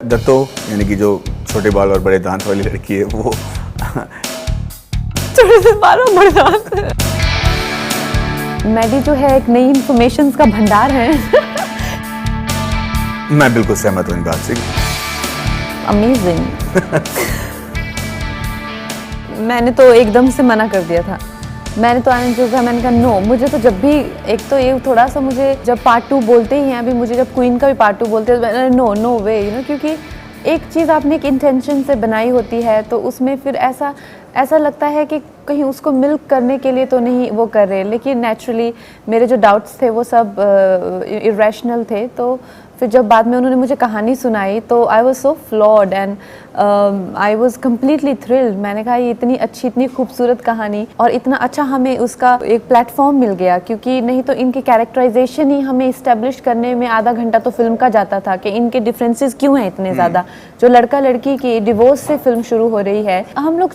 दत्तो यानी कि जो छोटे बाल और बड़े दांत वाली लड़की है वो छोटे से बाल और बड़े दांत। मैडी जो है एक नई इंफॉर्मेशन का भंडार है। मैं बिल्कुल सहमत हूँ इन बात से। अमेजिंग। मैंने तो एकदम से मना कर दिया था। मैंने तो आनंद जो कहा, मैंने कहा नो। मुझे तो जब भी एक तो ये थोड़ा सा मुझे जब पार्ट 2 बोलते ही हैं, अभी मुझे जब क्वीन का भी पार्ट 2 बोलते हैं no no way, you know, क्योंकि एक चीज़ आपने एक इंटेंशन से बनाई होती है तो उसमें फिर ऐसा लगता है कि कहीं उसको मिल्क करने के लिए तो नहीं वो कर रहे। लेकिन नेचुरली मेरे जो डाउट्स थे वो सब इरेशनल थे। तो फिर जब बाद में उन्होंने मुझे कहानी सुनाई तो I was so flawed and I was completely thrilled. मैंने कहा ये इतनी अच्छी इतनी खूबसूरत कहानी और इतना अच्छा हमें उसका एक प्लेटफॉर्म मिल गया, क्योंकि नहीं तो इनकी कैरेक्टराइजेशन ही हमें इस्टेब्लिश करने में आधा घंटा तो फिल्म का जाता था कि इनके डिफरेंसेस क्यों हैं इतने ज़्यादा। जो लड़का लड़की की डिवोर्स से फिल्म शुरू हो रही है, हम लोग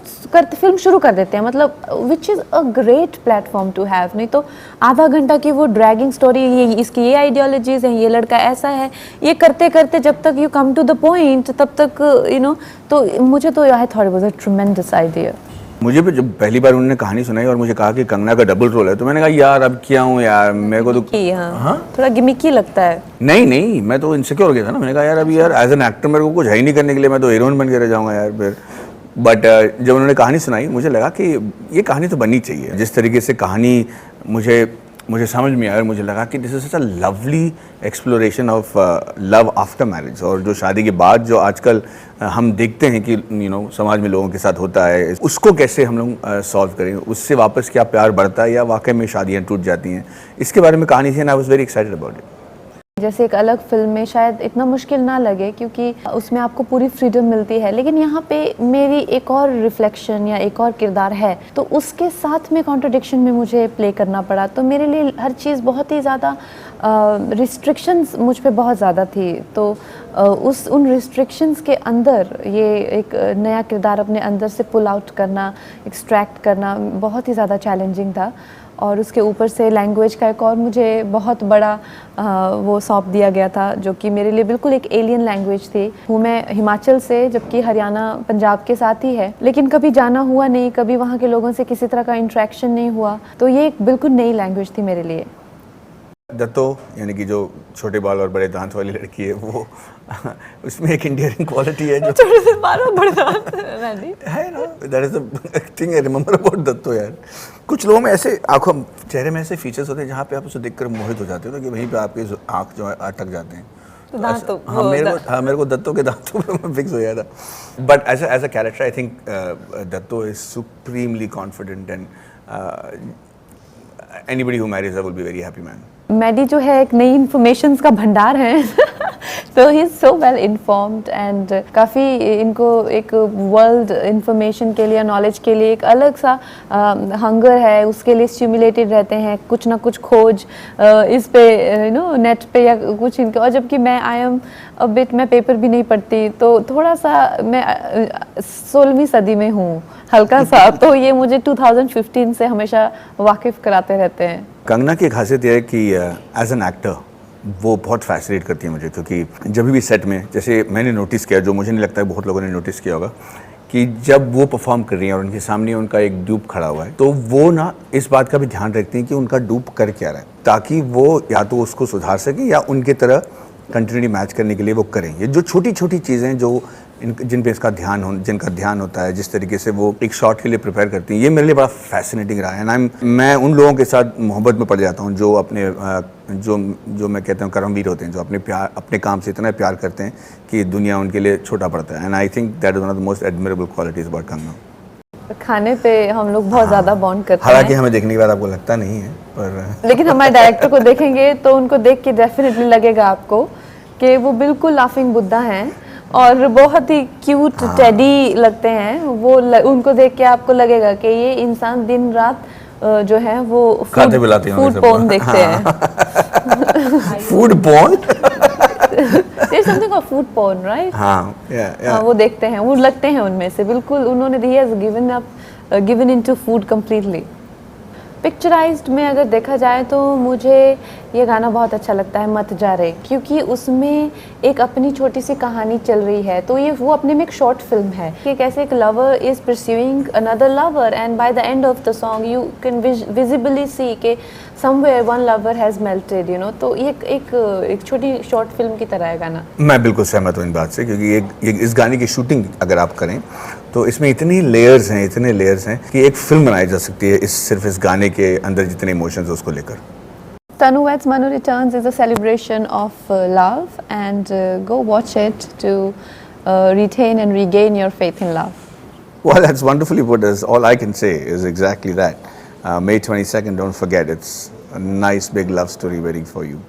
फिल्म शुरू कर देते हैं, मतलब which is a great platform to have. नहीं तो आधा घंटा की वो ड्रैगिंग स्टोरी, ये इसकी ये आइडियोलॉजीज हैं, ये लड़का ऐसा है, ये करते करते जब तक you come to the point तब तक यू नो। तो मुझे तो I thought it was a tremendous idea. मुझे भी जब पहली बार उन्होंने कहानी सुनाई और मुझे कहा कि कंगना का डबल रोल है तो मैंने कहा यार अब क्या हूँ यार, मेरे को तो हाँ, थोड़ा गिमिकी लगता है। नहीं मैं तो इनसिक्योर हो गया था ना। मैंने कहा यार अभी यार एज एन एक्टर मेरे को कुछ है ही नहीं करने के लिए, मैं तो हीरोइन बन के रह जाऊंगा यार फिर। बट जब उन्होंने कहानी सुनाई मुझे लगा कि ये कहानी तो बननी चाहिए। जिस तरीके से कहानी मुझे समझ में आया और मुझे लगा कि this is such a lovely exploration of love after marriage. और जो शादी के बाद जो आजकल हम देखते हैं कि यू नो समाज में लोगों के साथ होता है, उसको कैसे हम लोग सॉल्व करें, उससे वापस क्या प्यार बढ़ता है या वाकई में शादियाँ टूट जाती हैं, इसके बारे में कहानी थी and I was very excited about it. जैसे एक अलग फिल्म में शायद इतना मुश्किल ना लगे क्योंकि उसमें आपको पूरी फ्रीडम मिलती है, लेकिन यहाँ पे मेरी एक और रिफ्लेक्शन या एक और किरदार है तो उसके साथ में कॉन्ट्रडिक्शन में मुझे प्ले करना पड़ा। तो मेरे लिए हर चीज़ बहुत ही ज़्यादा रिस्ट्रिक्शंस मुझ पे बहुत ज़्यादा थी। तो उन रिस्ट्रिक्शंस के अंदर ये एक नया किरदार अपने अंदर से पुल आउट करना, एक्सट्रैक्ट करना बहुत ही ज़्यादा चैलेंजिंग था। और उसके ऊपर से लैंग्वेज का एक और मुझे बहुत बड़ा वो सौंप दिया गया था जो कि मेरे लिए बिल्कुल एक एलियन लैंग्वेज थी। हूँ मैं हिमाचल से, जबकि हरियाणा पंजाब के साथ ही है, लेकिन कभी जाना हुआ नहीं, कभी वहाँ के लोगों से किसी तरह का इंटरेक्शन नहीं हुआ। तो ये एक बिल्कुल नई लैंग्वेज थी मेरे लिए। दत्तो यानी कि जो छोटे बाल और बड़े दांत वाली लड़की है वो उसमें एक इंडियरिंग क्वालिटी है जो छोटे से बाल और बड़े दांत है ना। That is the thing I remember about Datto यार। कुछ लोगों में ऐसे आंखों चेहरे में ऐसे फीचर्स होते हैं जहाँ पे आप उसे देखकर मोहित हो जाते हो ना, कि वहीं पे आपके आंख जो है अटक जाते हैं। मेरे को दत्तो के दांतों पे मैं फिक्स हो गया था। But as a character I think Datto is supremely confident and anybody who marries her will be very happy man. Maddy जो है एक नई इंफॉर्मेशन का भंडार है। तो he is so well informed and काफ़ी इनको एक वर्ल्ड इंफॉर्मेशन के लिए, नॉलेज के लिए एक अलग सा हंगर है, उसके लिए स्टिमुलेटेड रहते हैं, कुछ ना कुछ खोज इस पे यू नो नेट पे या कुछ इनके। और जबकि मैं आई एम अ बिट, मैं पेपर भी नहीं पढ़ती तो थोड़ा सा मैं 16वीं सदी में हूँ हल्का सा। तो ये मुझे 2015 से हमेशा वाकिफ़ कराते रहते हैं। कंगना की खासियत यह है कि एज एन एक्टर वो बहुत फैसिनेट करती है मुझे, क्योंकि जब भी सेट में, जैसे मैंने नोटिस किया, जो मुझे नहीं लगता है बहुत लोगों ने नोटिस किया होगा, कि जब वो परफॉर्म कर रही हैं और उनके सामने उनका एक डूप खड़ा हुआ है तो वो ना इस बात का भी ध्यान रखती हैं कि उनका डूप कर क्या रहा है, ताकि वो या तो उसको सुधार सकें या उनके तरह कंटिन्यूटी मैच करने के लिए वो करें। ये जो छोटी छोटी चीज़ें जो जिन पे जिनका ध्यान होता है, जिस तरीके से वो एक शॉट के लिए प्रिपेयर करती हैं, ये मेरे लिए बड़ा फैसिनेटिंग रहा है। मैं उन लोगों के साथ मोहब्बत में पड़ जाता हूँ जो अपने जो मैं कहता हूँ कर्मवीर होते हैं, जो अपने काम से इतना प्यार करते हैं कि दुनिया उनके लिए छोटा पड़ता है। And I think that is one of the most admirable qualities about Kangana. खाने पे हम लोग बहुत ज़्यादा बॉन्ड करते हैं। हालांकि हमें देखने के बाद आपको लगता नहीं है, पर लेकिन हमारे डायरेक्टर को देखेंगे तो उनको देख के डेफिनेटली लगेगा आपको कि वो बिल्कुल लाफिंग बुद्धा हैं और बहुत ही क्यूट टेडी लगते हैं। वो उनको देख के आपको लगेगा कि ये इंसान दिन रात जो है वो फूड पोर्न देखते हैं। Food porn? There's something called food porn, right? हाँ, वो देखते हैं, वो लगते हैं उनमें से बिल्कुल। उन्होंने he has given into food completely. Picturised में अगर देखा जाए तो मुझे ये गाना बहुत अच्छा लगता है मत जा रे, क्योंकि उसमें एक अपनी छोटी सी कहानी चल रही है। तो ये वो अपने में एक शॉर्ट फिल्म है कि कैसे एक lover is pursuing another lover and by the end of the song you can visibly see के somewhere one lover has melted, you know. तो ये एक छोटी शॉर्ट फिल्म की तरह है गाना। मैं बिल्कुल सहमत हूँ इन बात से, क्योंकि इस गाने की शूटिंग अगर आप करें तो इसमें इतने लेयर्स हैं कि एक फिल्म बनाई जा सकती है सिर्फ इस गाने के अंदर जितने इमोशंस है उसको लेकर। Tanu Weds Manu Returns is a celebration of love, and go watch it to retain and regain your faith in love. Well, that's wonderfully put. All I can say is exactly that. May 22nd, don't forget, it's a nice big love story waiting for you.